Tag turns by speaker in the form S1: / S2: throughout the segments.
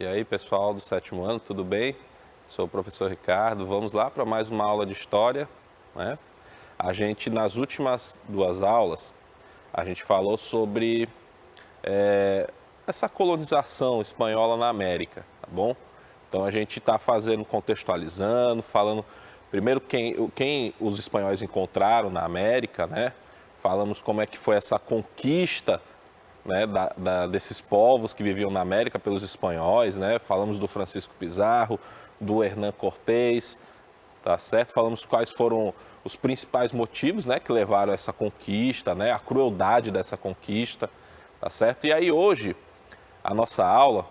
S1: E aí, pessoal do sétimo ano, tudo bem? Sou o professor Ricardo. Vamos lá para mais uma aula de história, né? A gente, nas últimas duas aulas, a gente falou sobre essa colonização espanhola na América, tá bom? Então, a gente está fazendo, contextualizando, falando primeiro quem os espanhóis encontraram na América, né? Falamos como é que foi essa conquista, né, desses povos que viviam na América pelos espanhóis, né? Falamos do Francisco Pizarro, do Hernán Cortés, tá certo? Falamos quais foram os principais motivos, né, que levaram a essa conquista, né, a crueldade dessa conquista, tá certo? E aí hoje a nossa aula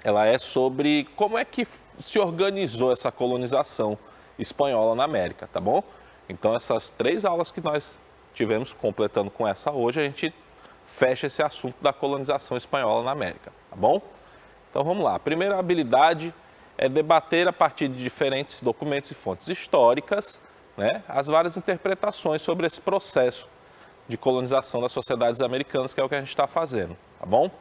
S1: ela é sobre como é que se organizou essa colonização espanhola na América, tá bom? Então essas três aulas que nós tivemos completando com essa hoje, a gente fecha esse assunto da colonização espanhola na América, tá bom? Então vamos lá. A primeira habilidade é debater a partir de diferentes documentos e fontes históricas, né, as várias interpretações sobre esse processo de colonização das sociedades americanas, que é o que a gente está fazendo, tá bom?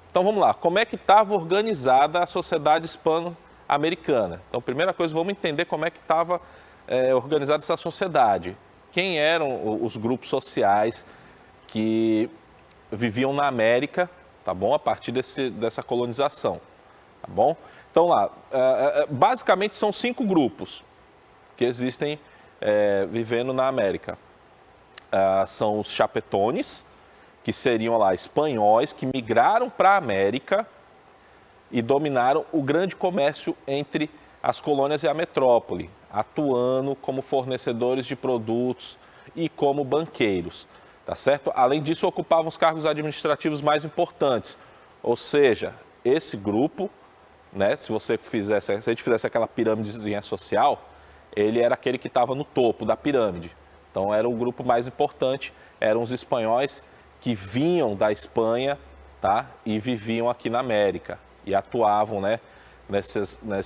S1: Então vamos lá. Como é que estava organizada a sociedade hispano-americana? Então, primeira coisa, vamos entender como é que estava organizada essa sociedade. Quem eram os grupos sociais que viviam na América, tá bom? A partir dessa colonização, tá bom? Então lá, basicamente são 5 grupos que existem vivendo na América. São os chapetones, que seriam lá espanhóis que migraram para a América e dominaram o grande comércio entre as colônias e a metrópole, atuando como fornecedores de produtos e como banqueiros. Tá certo? Além disso, ocupavam os cargos administrativos mais importantes. Ou seja, esse grupo, né, se a gente fizesse aquela pirâmidezinha social, ele era aquele que estava no topo da pirâmide. Então era o grupo mais importante, eram os espanhóis que vinham da Espanha, tá, e viviam aqui na América e atuavam, né,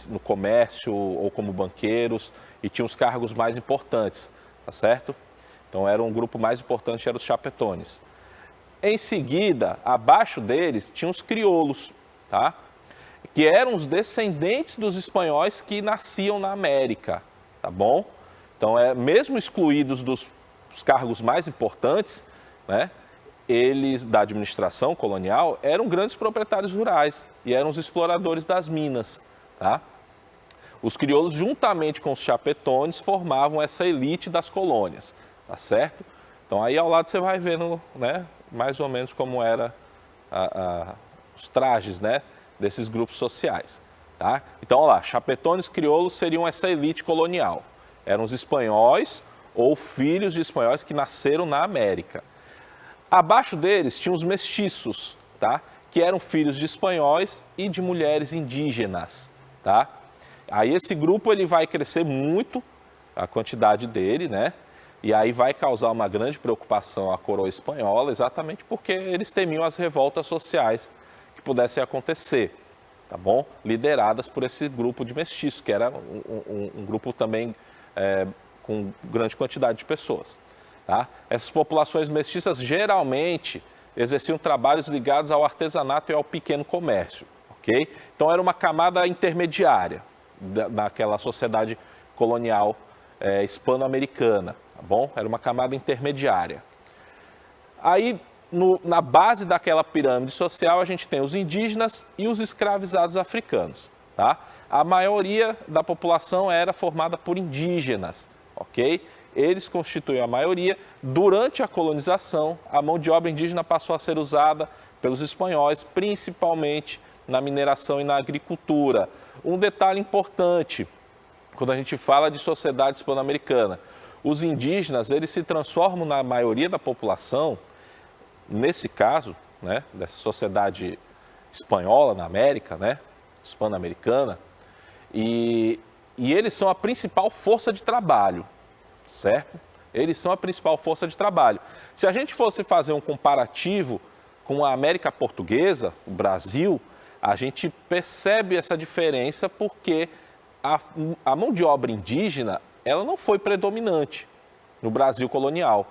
S1: no comércio ou como banqueiros e tinham os cargos mais importantes, tá certo? Então, era um grupo mais importante, eram os chapetones. Em seguida, abaixo deles, tinham os crioulos, tá? Que eram os descendentes dos espanhóis que nasciam na América, tá bom? Então, mesmo excluídos dos cargos mais importantes, né? Eles, da administração colonial, eram grandes proprietários rurais e eram os exploradores das minas, tá? Os crioulos, juntamente com os chapetones, formavam essa elite das colônias. Tá certo? Então aí ao lado você vai vendo, né, mais ou menos como era os trajes, né, desses grupos sociais, tá? Então olha lá, chapetones crioulos seriam essa elite colonial. Eram os espanhóis ou filhos de espanhóis que nasceram na América. Abaixo deles tinham os mestiços, tá? Que eram filhos de espanhóis e de mulheres indígenas, tá? Aí esse grupo ele vai crescer muito, a quantidade dele, né? E aí vai causar uma grande preocupação à coroa espanhola, exatamente porque eles temiam as revoltas sociais que pudessem acontecer, tá bom? Lideradas por esse grupo de mestiços, que era um grupo também com grande quantidade de pessoas, tá? Essas populações mestiças geralmente exerciam trabalhos ligados ao artesanato e ao pequeno comércio, ok? Então era uma camada intermediária daquela sociedade colonial hispano-americana. Tá bom? Era uma camada intermediária. Aí, na base daquela pirâmide social, a gente tem os indígenas e os escravizados africanos. Tá? A maioria da população era formada por indígenas, ok? Eles constituem a maioria. Durante a colonização, a mão de obra indígena passou a ser usada pelos espanhóis, principalmente na mineração e na agricultura. Um detalhe importante, quando a gente fala de sociedade hispano-americana, os indígenas, eles se transformam na maioria da população, nesse caso, né, dessa sociedade espanhola na América, né, hispano-americana, e eles são a principal força de trabalho, certo? Eles são a principal força de trabalho. Se a gente fosse fazer um comparativo com a América Portuguesa, o Brasil, a gente percebe essa diferença porque a mão de obra indígena, ela não foi predominante no Brasil colonial.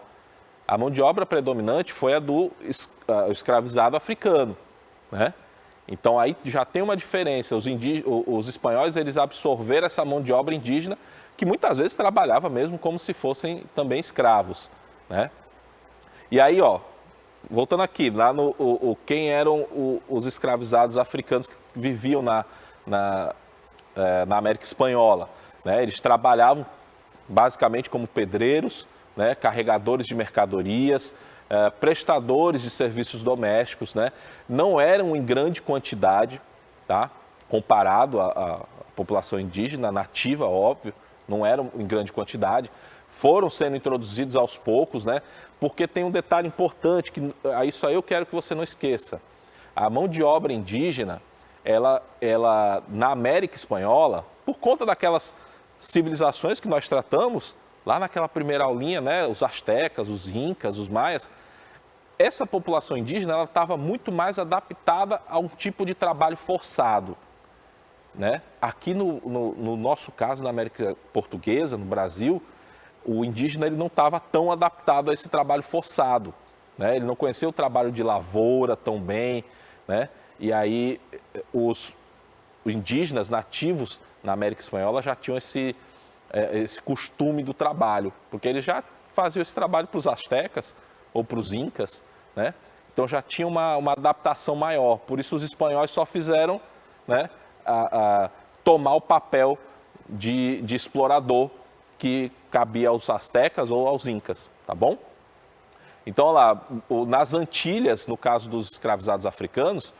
S1: A mão de obra predominante foi a do escravizado africano, né? Então aí já tem uma diferença, os espanhóis eles absorveram essa mão de obra indígena que muitas vezes trabalhava mesmo como se fossem também escravos, né? E aí, ó, voltando aqui, lá quem eram os escravizados africanos que viviam na América Espanhola, né? Eles trabalhavam basicamente como pedreiros, né? Carregadores de mercadorias, prestadores de serviços domésticos, né? Não eram em grande quantidade, tá? Comparado à população indígena, nativa, óbvio, não eram em grande quantidade. Foram sendo introduzidos aos poucos, né? Porque tem um detalhe importante, que isso aí eu quero que você não esqueça. A mão de obra indígena, ela na América Espanhola, por conta daquelas civilizações que nós tratamos, lá naquela primeira aulinha, né, os astecas, os incas, os maias, essa população indígena ela estava muito mais adaptada a um tipo de trabalho forçado, né? Aqui no nosso caso, na América Portuguesa, no Brasil, o indígena ele não estava tão adaptado a esse trabalho forçado, né? Ele não conhecia o trabalho de lavoura tão bem, né? E aí os indígenas nativos na América Espanhola já tinham esse costume do trabalho, porque eles já faziam esse trabalho para os astecas ou para os incas, né? Então já tinha uma adaptação maior. Por isso os espanhóis só fizeram, né, tomar o papel de explorador que cabia aos astecas ou aos incas, tá bom? Então, lá, nas Antilhas, no caso dos escravizados africanos,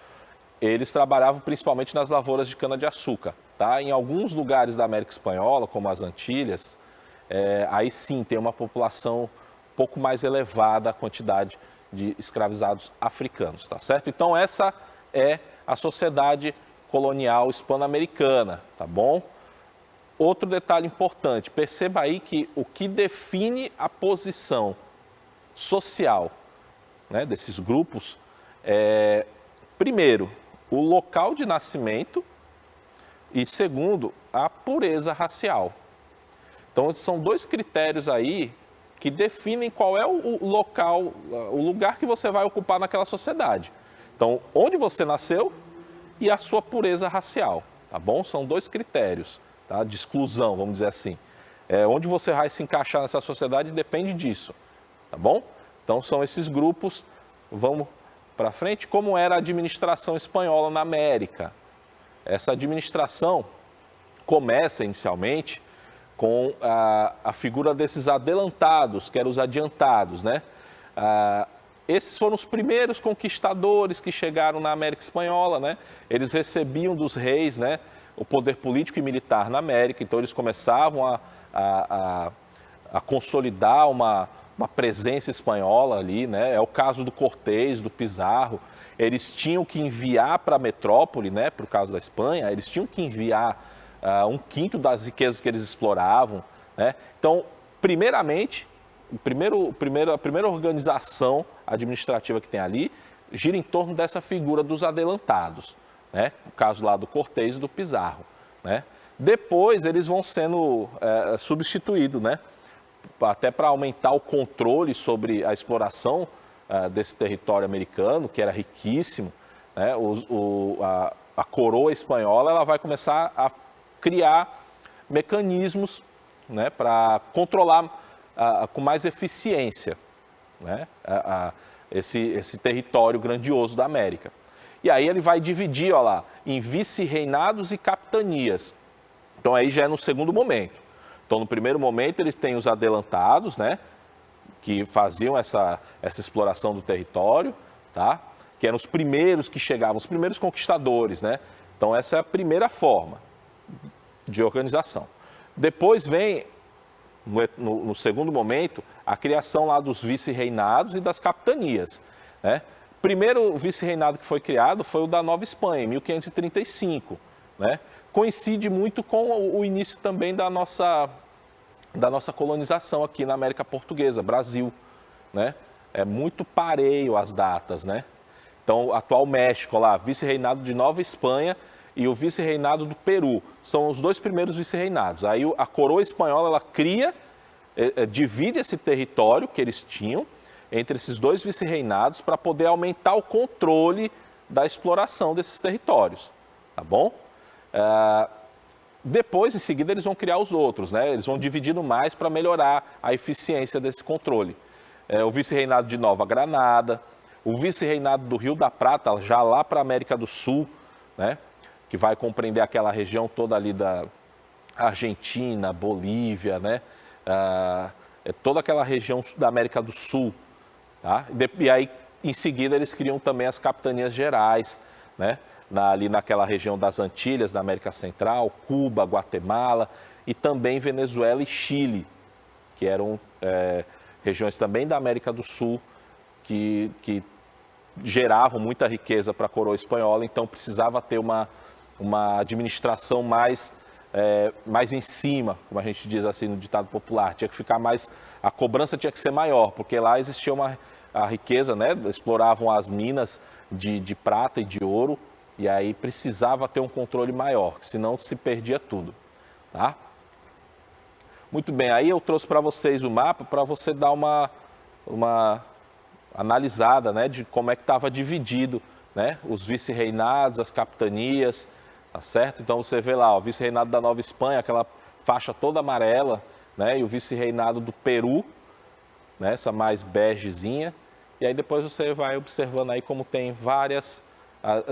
S1: eles trabalhavam principalmente nas lavouras de cana-de-açúcar, tá? Em alguns lugares da América Espanhola, como as Antilhas, aí sim tem uma população um pouco mais elevada a quantidade de escravizados africanos, tá certo? Então, essa é a sociedade colonial hispano-americana, tá bom? Outro detalhe importante, perceba aí que o que define a posição social, né, desses grupos primeiro, o local de nascimento e, segundo, a pureza racial. Então, esses são dois critérios aí que definem qual é o local, o lugar que você vai ocupar naquela sociedade. Então, onde você nasceu e a sua pureza racial, tá bom? São dois critérios, tá, de exclusão, vamos dizer assim. Onde você vai se encaixar nessa sociedade depende disso, tá bom? Então, são esses grupos. Vamos para frente. Como era a administração espanhola na América? Essa administração começa inicialmente com a figura desses adelantados, que eram os adiantados, né? Esses foram os primeiros conquistadores que chegaram na América Espanhola, né? Eles recebiam dos reis, né, o poder político e militar na América, então eles começavam a consolidar uma presença espanhola ali, né? É o caso do Cortés, do Pizarro. Eles tinham que enviar para a metrópole, né, para o caso da Espanha, eles tinham que enviar 1/5 das riquezas que eles exploravam, né? Então, primeiramente, a primeira organização administrativa que tem ali gira em torno dessa figura dos adelantados, né? O caso lá do Cortés e do Pizarro, né? Depois eles vão sendo substituídos, né? Até para aumentar o controle sobre a exploração desse território americano, que era riquíssimo, né? A coroa espanhola ela vai começar a criar mecanismos, né, para controlar com mais eficiência, né, esse território grandioso da América. E aí ele vai dividir, ó lá, em vice-reinados e capitanias. Então aí já é no segundo momento. Então no primeiro momento eles têm os adelantados, né, que faziam essa exploração do território, tá? Que eram os primeiros que chegavam, os primeiros conquistadores, né? Então essa é a primeira forma de organização. Depois vem, no segundo momento, a criação lá dos vice-reinados e das capitanias, né? Primeiro vice-reinado que foi criado foi o da Nova Espanha, em 1535, né? Coincide muito com o início também da nossa colonização aqui na América Portuguesa, Brasil, né? É muito pareio as datas, né? Então, o atual México lá, vice-reinado de Nova Espanha e o vice-reinado do Peru, são os dois primeiros vice-reinados. Aí a coroa espanhola, ela cria, divide esse território que eles tinham entre esses dois vice-reinados para poder aumentar o controle da exploração desses territórios, tá bom? Depois, em seguida, eles vão criar os outros, né? Eles vão dividindo mais para melhorar a eficiência desse controle. O vice-reinado de Nova Granada, o vice-reinado do Rio da Prata, já lá para a América do Sul, né? Que vai compreender aquela região toda ali da Argentina, Bolívia, né? Toda aquela região da América do Sul, tá? E aí, em seguida, eles criam também as capitanias gerais, né? Ali naquela região das Antilhas, da América Central, Cuba, Guatemala e também Venezuela e Chile, que eram regiões também da América do Sul que geravam muita riqueza para a coroa espanhola, então precisava ter uma administração mais em cima, como a gente diz assim no ditado popular, tinha que ficar mais, a cobrança tinha que ser maior, porque lá existia a riqueza, né? Exploravam as minas de prata e de ouro, e aí precisava ter um controle maior, senão se perdia tudo, tá? Muito bem, aí eu trouxe para vocês o mapa para você dar uma analisada, né, de como é que estava dividido, né, os vice-reinados, as capitanias, tá certo? Então você vê lá, o vice-reinado da Nova Espanha, aquela faixa toda amarela, né, e o vice-reinado do Peru, né, essa mais begezinha, e aí depois você vai observando aí como tem várias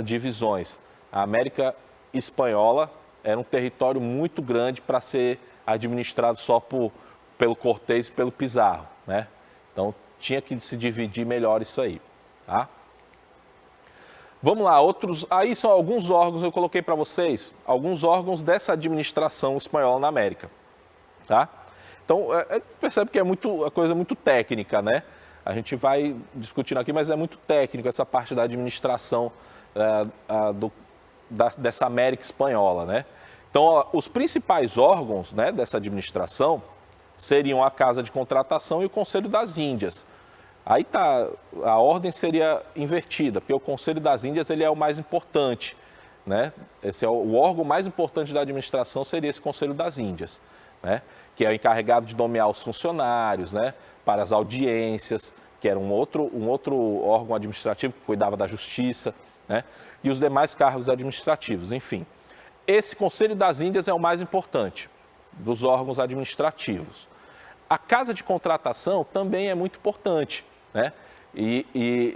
S1: divisões. A América Espanhola era um território muito grande para ser administrado só pelo Cortés e pelo Pizarro, né? Então tinha que se dividir melhor isso aí, tá? Vamos lá, aí são alguns órgãos, eu coloquei para vocês, alguns órgãos dessa administração espanhola na América, tá? Então, percebe que a coisa é muito técnica, né? A gente vai discutindo aqui, mas é muito técnico essa parte da administração dessa América espanhola, né? Então, os principais órgãos, né, dessa administração seriam a Casa de Contratação e o Conselho das Índias. Aí a ordem seria invertida, porque o Conselho das Índias ele é o mais importante, né? Esse é o órgão mais importante da administração, seria esse Conselho das Índias, né? Que é o encarregado de nomear os funcionários, né? Para as audiências, que era um outro órgão administrativo que cuidava da justiça, né? E os demais cargos administrativos, enfim. Esse Conselho das Índias é o mais importante dos órgãos administrativos. A Casa de Contratação também é muito importante, né? E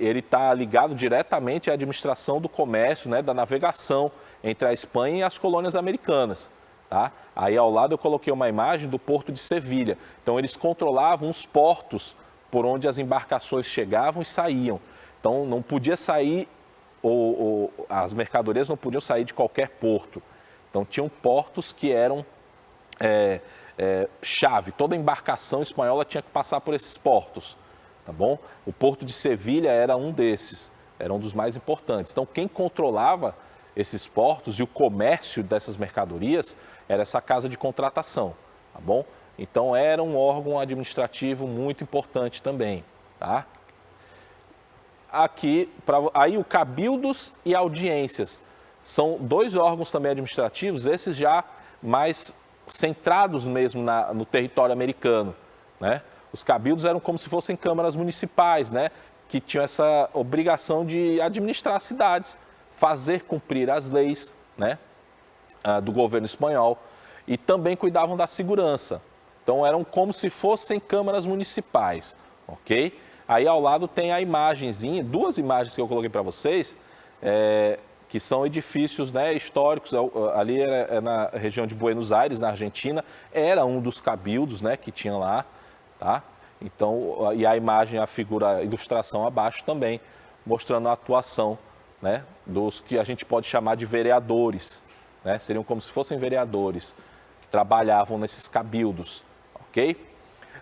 S1: ele está ligado diretamente à administração do comércio, né, da navegação entre a Espanha e as colônias americanas, tá? Aí ao lado eu coloquei uma imagem do Porto de Sevilha. Então eles controlavam os portos por onde as embarcações chegavam e saíam. Então não podia sair, as mercadorias não podiam sair de qualquer porto. Então tinham portos que eram chave. Toda embarcação espanhola tinha que passar por esses portos, tá bom? O Porto de Sevilha era um desses, era um dos mais importantes. Então quem controlava esses portos e o comércio dessas mercadorias era essa Casa de Contratação, tá bom? Então era um órgão administrativo muito importante também, tá? Aqui, aí o Cabildos e Audiências são dois órgãos também administrativos, esses já mais centrados mesmo no território americano, né? Os cabildos eram como se fossem câmaras municipais, né? Que tinham essa obrigação de administrar as cidades, fazer cumprir as leis, né? Do governo espanhol, e também cuidavam da segurança. Então eram como se fossem câmaras municipais, ok? Aí ao lado tem a imagenzinha, duas imagens que eu coloquei para vocês, que são edifícios, né, históricos. Ali é na região de Buenos Aires, na Argentina, era um dos cabildos, né, que tinha lá, tá? Então, e a imagem, a ilustração abaixo também, mostrando a atuação, né, dos que a gente pode chamar de vereadores, né? Seriam como se fossem vereadores que trabalhavam nesses cabildos, ok?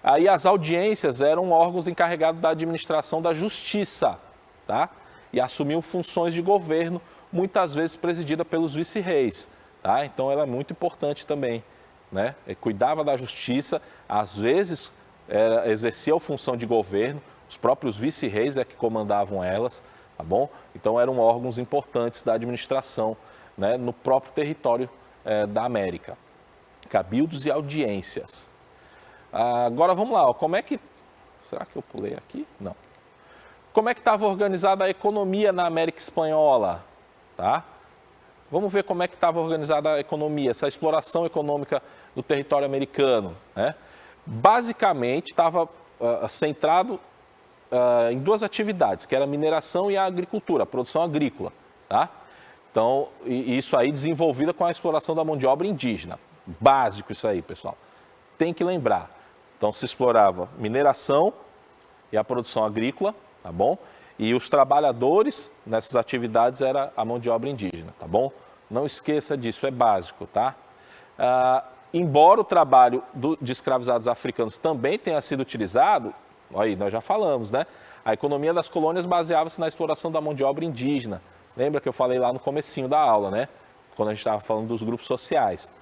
S1: Aí as audiências eram órgãos encarregados da administração da justiça, tá? E assumiam funções de governo, muitas vezes presidida pelos vice-reis, tá? Então ela é muito importante também, né? Cuidava da justiça, às vezes exercia a função de governo, os próprios vice-reis é que comandavam elas, tá bom? Então eram órgãos importantes da administração, né, no próprio território da América. Cabildos e Audiências. Agora vamos lá, ó, como é que... Será que eu pulei aqui? Não. como é que estava organizada a economia na América Espanhola, tá? Vamos ver como é que estava organizada a economia, essa exploração econômica do território americano, né? Basicamente, estava centrado em duas atividades, que era a mineração e a agricultura, a produção agrícola, tá? Então, isso aí desenvolvida com a exploração da mão de obra indígena. Básico isso aí, pessoal. Tem que lembrar. Então, se explorava mineração e a produção agrícola, tá bom? E os trabalhadores nessas atividades era a mão de obra indígena, tá bom? Não esqueça disso, é básico, tá? Embora o trabalho de escravizados africanos também tenha sido utilizado, aí nós já falamos, né? A economia das colônias baseava-se na exploração da mão de obra indígena. Lembra que eu falei lá no comecinho da aula, né? Quando a gente estava falando dos grupos sociais.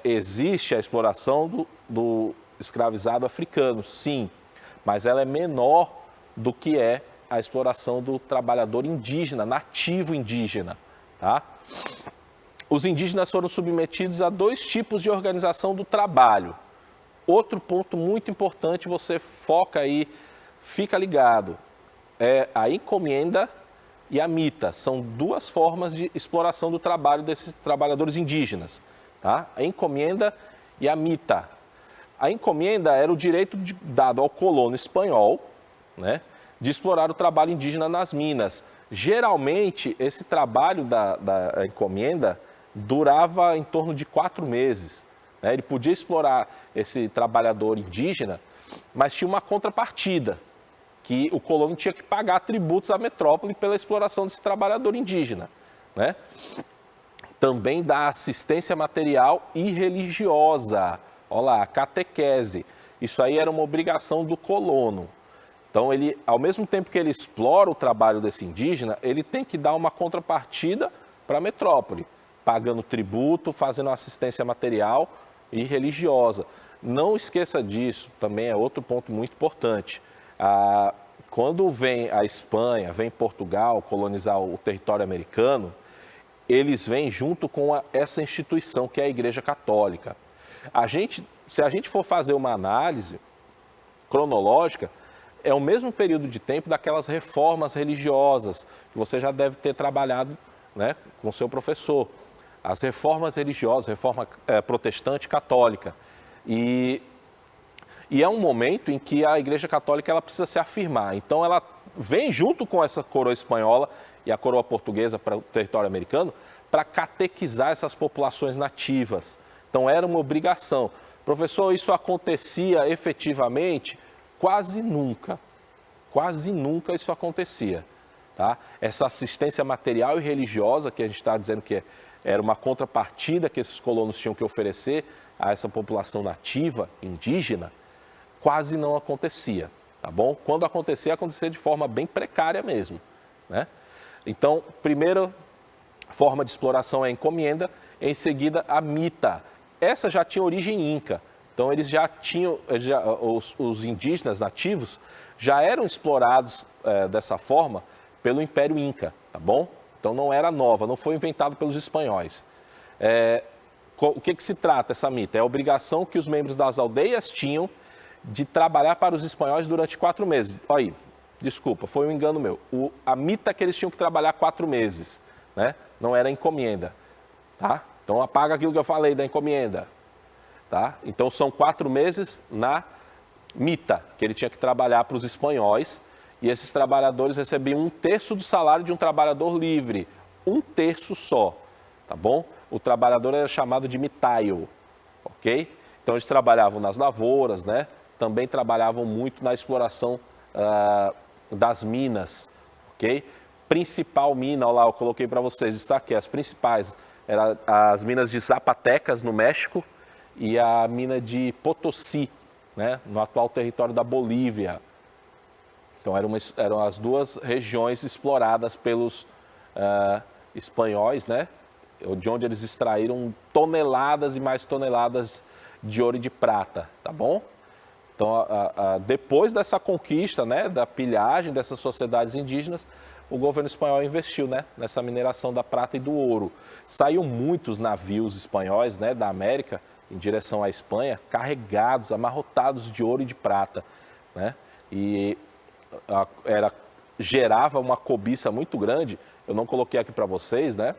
S1: Existe a exploração do escravizado africano, sim, mas ela é menor do que é a exploração do trabalhador indígena, nativo indígena, tá? Os indígenas foram submetidos a dois tipos de organização do trabalho. Outro ponto muito importante, você foca aí, fica ligado, é a encomienda e a mita. São duas formas de exploração do trabalho desses trabalhadores indígenas, tá? A encomienda e a mita. A encomienda era o direito dado ao colono espanhol, né, de explorar o trabalho indígena nas minas. Geralmente, esse trabalho da encomienda durava em torno de 4 meses. Né? Ele podia explorar esse trabalhador indígena, mas tinha uma contrapartida, que o colono tinha que pagar tributos à metrópole pela exploração desse trabalhador indígena. Né? Também dá assistência material e religiosa. Olha lá, a catequese. Isso aí era uma obrigação do colono. Então, ele, ao mesmo tempo que ele explora o trabalho desse indígena, ele tem que dar uma contrapartida para a metrópole, pagando tributo, fazendo assistência material e religiosa. Não esqueça disso, também é outro ponto muito importante. Quando vem a Espanha, vem Portugal colonizar o território americano, eles vêm junto com essa instituição que é a Igreja Católica. Se a gente for fazer uma análise cronológica, é o mesmo período de tempo daquelas reformas religiosas que você já deve ter trabalhado, né, com o seu professor. As reformas religiosas, reforma protestante católica. E é um momento em que a Igreja Católica ela precisa se afirmar. Então ela vem junto com essa coroa espanhola e a coroa portuguesa para o território americano para catequizar essas populações nativas. Então era uma obrigação. Professor, isso acontecia efetivamente? Quase nunca isso acontecia, tá? Essa assistência material e religiosa que a gente está dizendo que era uma contrapartida que esses colonos tinham que oferecer a essa população nativa, indígena, quase não acontecia, tá bom? Quando acontecia de forma bem precária mesmo, né? Então, primeira forma de exploração é a encomienda, em seguida a mita. Essa já tinha origem inca. Então, eles já tinham, os indígenas nativos já eram explorados dessa forma pelo Império Inca, tá bom? Então, não era nova, não foi inventado pelos espanhóis. O que se trata essa mita? É a obrigação que os membros das aldeias tinham de trabalhar para os espanhóis durante 4 meses. Olha aí, desculpa, foi um engano meu. A mita é que eles tinham que trabalhar 4 meses, né? Não era encomienda, tá? Então, apaga aquilo que eu falei da encomienda. Tá? Então, são 4 meses na mita, que ele tinha que trabalhar para os espanhóis, e esses trabalhadores recebiam 1/3 do salário de um trabalhador livre, 1/3 só, tá bom? O trabalhador era chamado de mitaio, ok? Então, eles trabalhavam nas lavouras, né? Também trabalhavam muito na exploração das minas, ok? Principal mina, olha lá, eu coloquei para vocês, está aqui, as principais, eram as minas de Zapatecas, no México, e a mina de Potosí, né, no atual território da Bolívia. Então, eram as duas regiões exploradas pelos espanhóis, né, de onde eles extraíram toneladas e mais toneladas de ouro e de prata, tá bom? Então, depois dessa conquista, né, da pilhagem dessas sociedades indígenas, o governo espanhol investiu, né, nessa mineração da prata e do ouro. Saíram muitos navios espanhóis, né, da América, em direção à Espanha, carregados, amarrotados de ouro e de prata, né? E gerava uma cobiça muito grande. Eu não coloquei aqui para vocês, né,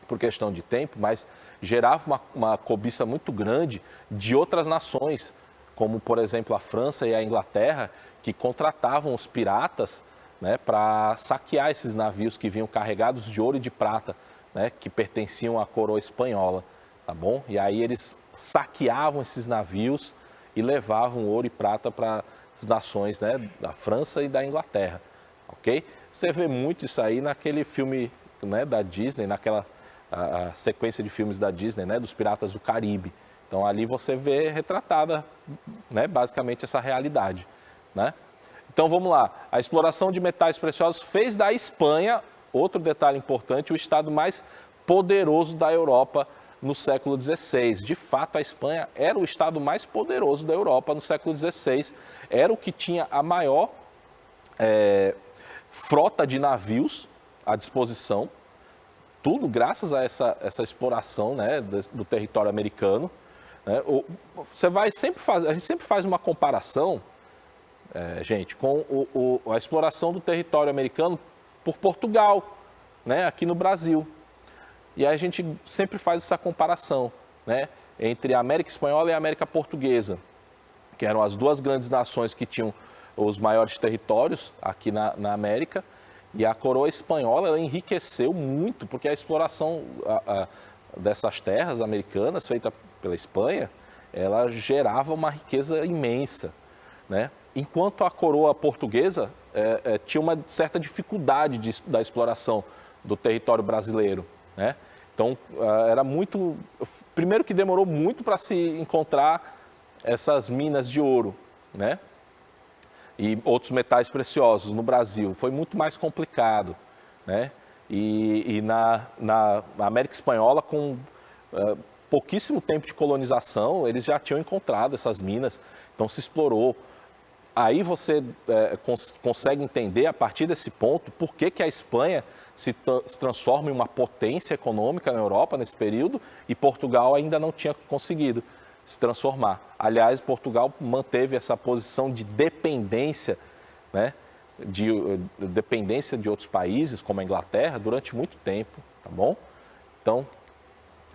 S1: por questão de tempo, mas gerava uma cobiça muito grande de outras nações, como, por exemplo, a França e a Inglaterra, que contratavam os piratas, né, para saquear esses navios que vinham carregados de ouro e de prata, né, que pertenciam à coroa espanhola, tá bom? E aí eles saqueavam esses navios e levavam ouro e prata para as nações, né, da França e da Inglaterra, ok? Você vê muito isso aí naquele filme, né, da Disney, naquela a sequência de filmes da Disney, né, dos Piratas do Caribe. Então ali você vê retratada, né, basicamente essa realidade, né? Então vamos lá, a exploração de metais preciosos fez da Espanha, outro detalhe importante, o estado mais poderoso da Europa no século XVI. De fato, a Espanha era o estado mais poderoso da Europa no século XVI, era o que tinha a maior frota de navios à disposição, tudo graças a essa exploração, né, do território americano. Né? A gente sempre faz uma comparação, gente, com a exploração do território americano por Portugal, né, aqui no Brasil. E aí a gente sempre faz essa comparação, né, entre a América Espanhola e a América Portuguesa, que eram as duas grandes nações que tinham os maiores territórios aqui na América. E a coroa espanhola ela enriqueceu muito, porque a exploração dessas terras americanas, feita pela Espanha, ela gerava uma riqueza imensa, né? Enquanto a coroa portuguesa tinha uma certa dificuldade da exploração do território brasileiro, né? Então, era muito... Primeiro que demorou muito para se encontrar essas minas de ouro, né? E outros metais preciosos no Brasil. Foi muito mais complicado, né? E na América Espanhola, com pouquíssimo tempo de colonização, eles já tinham encontrado essas minas, então se explorou. Aí você consegue entender, a partir desse ponto, por que a Espanha se transforma em uma potência econômica na Europa nesse período e Portugal ainda não tinha conseguido se transformar. Aliás, Portugal manteve essa posição de dependência, né, dependência de outros países, como a Inglaterra, durante muito tempo, tá bom? Então,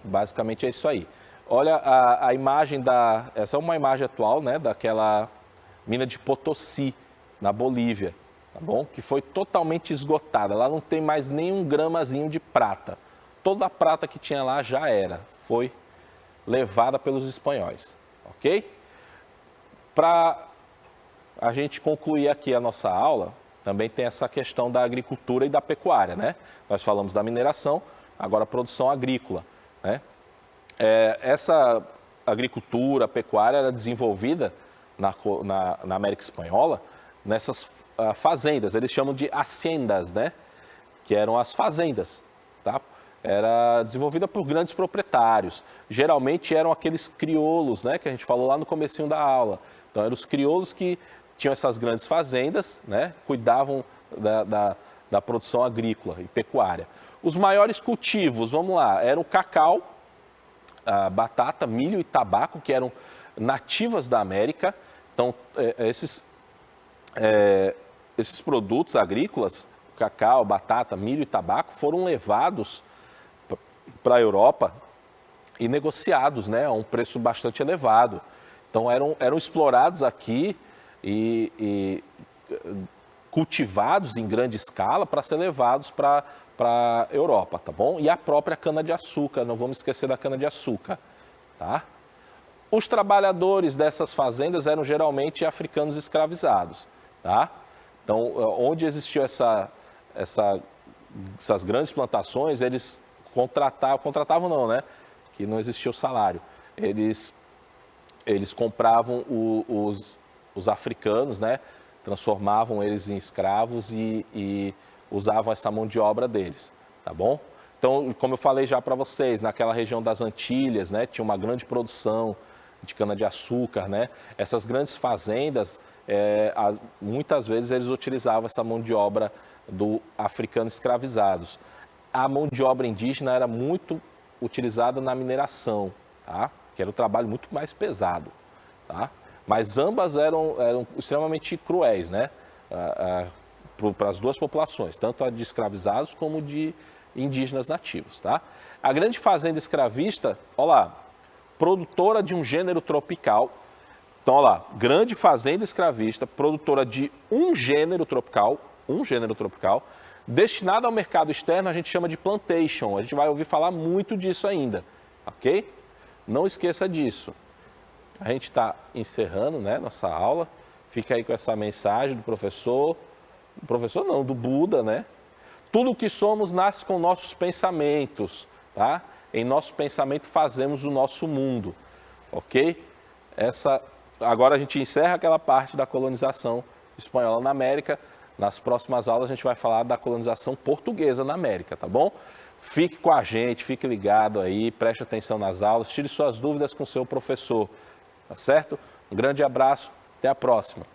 S1: basicamente é isso aí. Olha a imagem essa é uma imagem atual, né, daquela mina de Potosí, na Bolívia, tá bom? Que foi totalmente esgotada, lá não tem mais nenhum gramazinho de prata. Toda a prata que tinha lá já foi levada pelos espanhóis, ok? Para a gente concluir aqui a nossa aula, também tem essa questão da agricultura e da pecuária, né? Nós falamos da mineração, agora a produção agrícola, né? Essa agricultura, pecuária era desenvolvida na América Espanhola nessas fazendas, eles chamam de haciendas, né? Que eram as fazendas, tá? Era desenvolvida por grandes proprietários. Geralmente eram aqueles crioulos, né, que a gente falou lá no comecinho da aula. Então eram os crioulos que tinham essas grandes fazendas, né, cuidavam da produção agrícola e pecuária. Os maiores cultivos, vamos lá, eram o cacau, a batata, milho e tabaco, que eram nativas da América. Então esses produtos agrícolas, cacau, batata, milho e tabaco, foram levados para a Europa e negociados, né, a um preço bastante elevado. Então eram explorados aqui e cultivados em grande escala para ser levados para a Europa, tá bom? E a própria cana-de-açúcar, não vamos esquecer da cana-de-açúcar, tá? Os trabalhadores dessas fazendas eram geralmente africanos escravizados, tá? Então, onde existiu essas grandes plantações, eles contratavam não, né? Que não existia o salário. Eles compravam os africanos, né? Transformavam eles em escravos e usavam essa mão de obra deles, tá bom? Então, como eu falei já para vocês, naquela região das Antilhas, né? Tinha uma grande produção de cana-de-açúcar, né? Essas grandes fazendas, muitas vezes eles utilizavam essa mão de obra do africano escravizados. A mão de obra indígena era muito utilizada na mineração, tá? Que era um trabalho muito mais pesado, tá? Mas ambas eram extremamente cruéis, né? para as duas populações, tanto a de escravizados como de indígenas nativos, tá? A grande fazenda escravista, olha lá, produtora de um gênero tropical. Então, olha lá, grande fazenda escravista, produtora de um gênero tropical, destinada ao mercado externo, a gente chama de plantation. A gente vai ouvir falar muito disso ainda, ok? Não esqueça disso. A gente está encerrando, né, nossa aula. Fica aí com essa mensagem do professor do Buda, né? Tudo o que somos nasce com nossos pensamentos, tá? Em nosso pensamento fazemos o nosso mundo, ok? Agora a gente encerra aquela parte da colonização espanhola na América. Nas próximas aulas a gente vai falar da colonização portuguesa na América, tá bom? Fique com a gente, fique ligado aí, preste atenção nas aulas, tire suas dúvidas com o seu professor, tá certo? Um grande abraço, até a próxima.